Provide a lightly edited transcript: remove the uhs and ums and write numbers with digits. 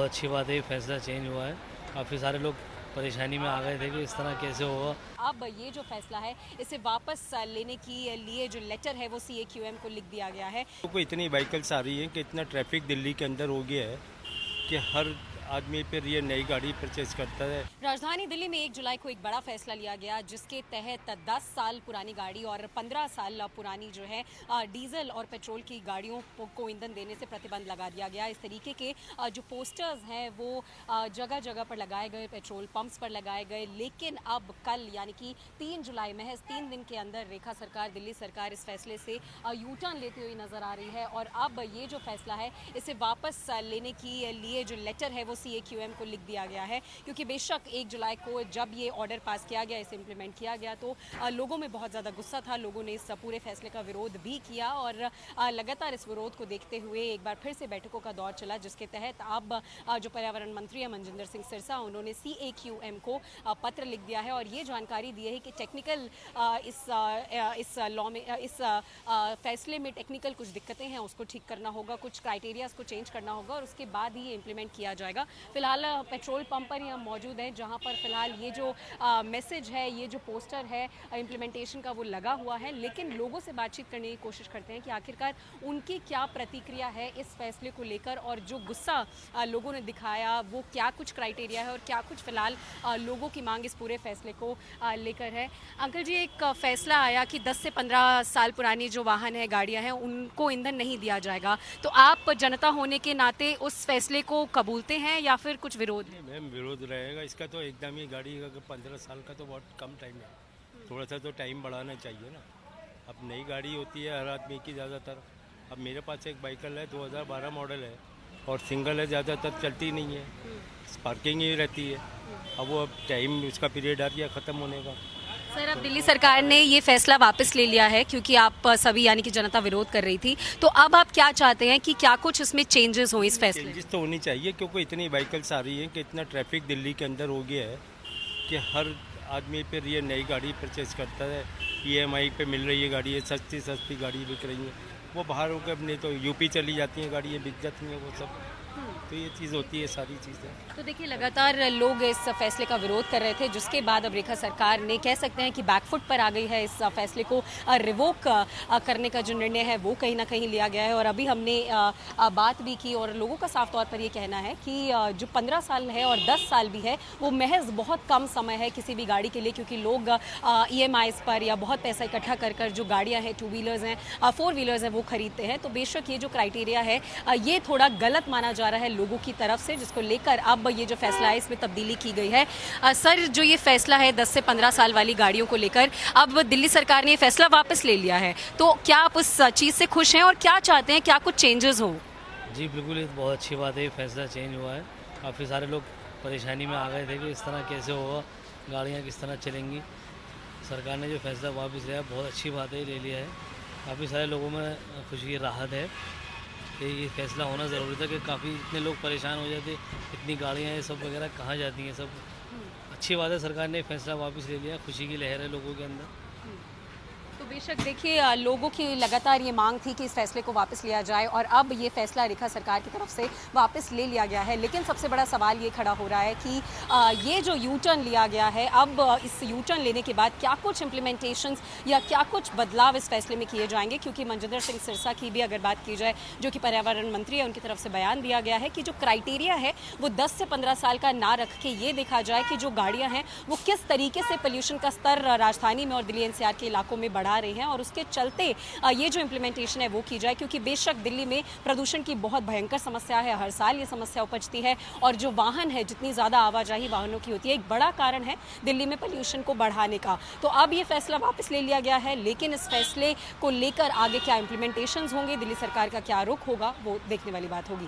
बहुत अच्छी बात है, ये फैसला चेंज हुआ है। काफ़ी सारे लोग परेशानी में आ गए थे कि इस तरह कैसे होगा। अब ये जो फैसला है इसे वापस लेने के लिए जो लेटर है वो CAQM को लिख दिया गया है। तो इतनी व्हीकल्स आ रही हैं कि इतना ट्रैफिक दिल्ली के अंदर हो गया है कि हर आदमी फिर ये नई गाड़ी परचेज करता है। राजधानी दिल्ली में 1 जुलाई को एक बड़ा फैसला लिया गया जिसके तहत 10 साल पुरानी गाड़ी और 15 साल पुरानी जो है डीजल और पेट्रोल की गाड़ियों को ईंधन देने से प्रतिबंध लगा दिया गया। इस तरीके के जो पोस्टर्स हैं वो जगह जगह पर लगाए गए, पेट्रोल पंप्स पर लगाए गए। लेकिन अब कल यानी कि 3 जुलाई महज 3 दिन के अंदर रेखा सरकार, दिल्ली सरकार इस फैसले से यू टर्न लेती हुई नजर आ रही है और अब ये जो फैसला है इसे वापस लेने के लिए जो लेटर है वो CAQM को लिख दिया गया है। क्योंकि बेशक 1 जुलाई को जब ये ऑर्डर पास किया गया, इसे इम्प्लीमेंट किया गया तो लोगों में बहुत ज़्यादा गुस्सा था। लोगों ने इस पूरे फैसले का विरोध भी किया और लगातार इस विरोध को देखते हुए एक बार फिर से बैठकों का दौर चला, जिसके तहत अब जो पर्यावरण मंत्री है मनजिंदर सिंह सिरसा, उन्होंने CAQM को पत्र लिख दिया है और ये जानकारी दी है कि टेक्निकल इस लॉ में, इस फैसले में टेक्निकल कुछ दिक्कतें हैं, उसको ठीक करना होगा, कुछ क्राइटेरियाज को चेंज करना होगा और उसके बाद ही ये इम्प्लीमेंट किया जाएगा। फिलहाल पेट्रोल पंप पर ही हम मौजूद हैं जहां पर फिलहाल ये जो मैसेज है, ये जो पोस्टर है इम्प्लीमेंटेशन का वो लगा हुआ है। लेकिन लोगों से बातचीत करने की कोशिश करते हैं कि आखिरकार उनकी क्या प्रतिक्रिया है इस फैसले को लेकर और जो गुस्सा लोगों ने दिखाया वो क्या कुछ क्राइटेरिया है और क्या कुछ फिलहाल लोगों की मांग इस पूरे फैसले को लेकर है। अंकल जी, एक फैसला आया कि 10 से 15 साल पुरानी जो वाहन है, गाड़ियाँ हैं, उनको ईंधन नहीं दिया जाएगा, तो आप जनता होने के नाते उस फैसले को कबूलते हैं या फिर कुछ विरोध? मैम, विरोध रहेगा इसका तो एकदम ही। गाड़ी का 15 साल का तो बहुत कम टाइम है, थोड़ा सा तो टाइम बढ़ाना चाहिए ना। अब नई गाड़ी होती है हर आदमी की ज़्यादातर। अब मेरे पास एक बाइकल है, 2012 मॉडल है और सिंगल है, ज़्यादातर चलती नहीं है, पार्किंग ही रहती है। अब वो टाइम उसका पीरियड आ गया ख़त्म होने का। सर, अब दिल्ली सरकार ने ये फैसला वापस ले लिया है क्योंकि आप सभी यानी कि जनता विरोध कर रही थी, तो अब आप क्या चाहते हैं कि क्या कुछ इसमें चेंजेस हो इस फैसले? चेंजेस तो होनी चाहिए क्योंकि इतनी व्हीकल्स आ रही हैं कि इतना ट्रैफिक दिल्ली के अंदर हो गया है कि हर आदमी फिर ये नई गाड़ी परचेज करता है। EMI पे मिल रही है गाड़ी, है सस्ती सस्ती गाड़ी बिक रही है। वो बाहर होकर अपने तो यूपी चली जाती हैं गाड़ी, बिक जाती हैं वो सब। तो ये चीज़ होती है, सारी चीज़ें। तो देखिए, लगातार लोग इस फैसले का विरोध कर रहे थे, जिसके बाद अब रेखा सरकार ने कह सकते हैं कि बैकफुट पर आ गई है। इस फैसले को रिवोक करने का जो निर्णय है वो कहीं ना कहीं लिया गया है और अभी हमने बात भी की और लोगों का साफ तौर पर ये कहना है कि जो 15 साल है और 10 साल भी है वो महज बहुत कम समय है किसी भी गाड़ी के लिए, क्योंकि लोग EMIs पर या बहुत पैसा इकट्ठा कर जो गाड़ियाँ हैं, 2 व्हीलर्स हैं, 4 व्हीलर्स हैं, वो खरीदते हैं। तो बेशक ये जो क्राइटेरिया है ये थोड़ा गलत माना जा रहा है लोगों की तरफ से, जिसको लेकर अब ये जो फैसला है इसमें तब्दीली की गई है। सर, जो ये फैसला है 10 से 15 साल वाली गाड़ियों को लेकर, अब दिल्ली सरकार ने ये फैसला वापस ले लिया है, तो क्या आप उस चीज़ से खुश हैं और क्या चाहते हैं, क्या कुछ चेंजेस हो? जी बिल्कुल, ये बहुत अच्छी बात है, ये फैसला चेंज हुआ है। काफ़ी सारे लोग परेशानी में आ गए थे कि इस तरह कैसे होगा, गाड़ियाँ किस तरह चलेंगी। सरकार ने जो फैसला वापस लिया बहुत अच्छी बात है, ले लिया है। काफ़ी सारे लोगों में खुशी की राहत है कि ये फैसला होना ज़रूरी था कि काफ़ी इतने लोग परेशान हो जाते, इतनी गाड़ियाँ ये सब वगैरह कहाँ जाती हैं सब। अच्छी बात है, सरकार ने फैसला वापस ले लिया, खुशी की लहर है लोगों के अंदर। तो बेशक देखिए, लोगों की लगातार ये मांग थी कि इस फैसले को वापस लिया जाए और अब ये फैसला रेखा सरकार की तरफ से वापस ले लिया गया है। लेकिन सबसे बड़ा सवाल ये खड़ा हो रहा है कि ये जो यू टर्न लिया गया है, अब इस यू टर्न लेने के बाद क्या कुछ इम्प्लीमेंटेशंस या क्या कुछ बदलाव इस फैसले में किए जाएंगे। क्योंकि मनजिंदर सिंह सिरसा की भी अगर बात की जाए, जो कि पर्यावरण मंत्री है, उनकी तरफ से बयान दिया गया है कि जो क्राइटेरिया है वो 10 से 15 साल का ना रख के ये देखा जाए कि जो गाड़ियाँ हैं वो किस तरीके से पोल्यूशन का स्तर राजधानी में और दिल्ली NCR के इलाकों में बढ़ा रहे हैं और उसके चलते ये जो इम्प्लीमेंटेशन है वो की जाए। क्योंकि बेशक दिल्ली में प्रदूषण की बहुत भयंकर समस्या है, हर साल ये समस्या उपजती है और जो वाहन है, जितनी ज़्यादा आवाजाही वाहनों की होती है, एक बड़ा कारण है दिल्ली में पोल्यूशन को बढ़ाने का। तो अब ये फैसला वापस ले लिया गया है, लेकिन इस फैसले को लेकर आगे क्या इम्प्लीमेंटेशंस होंगे, दिल्ली सरकार का क्या रुख होगा, वो देखने वाली बात होगी।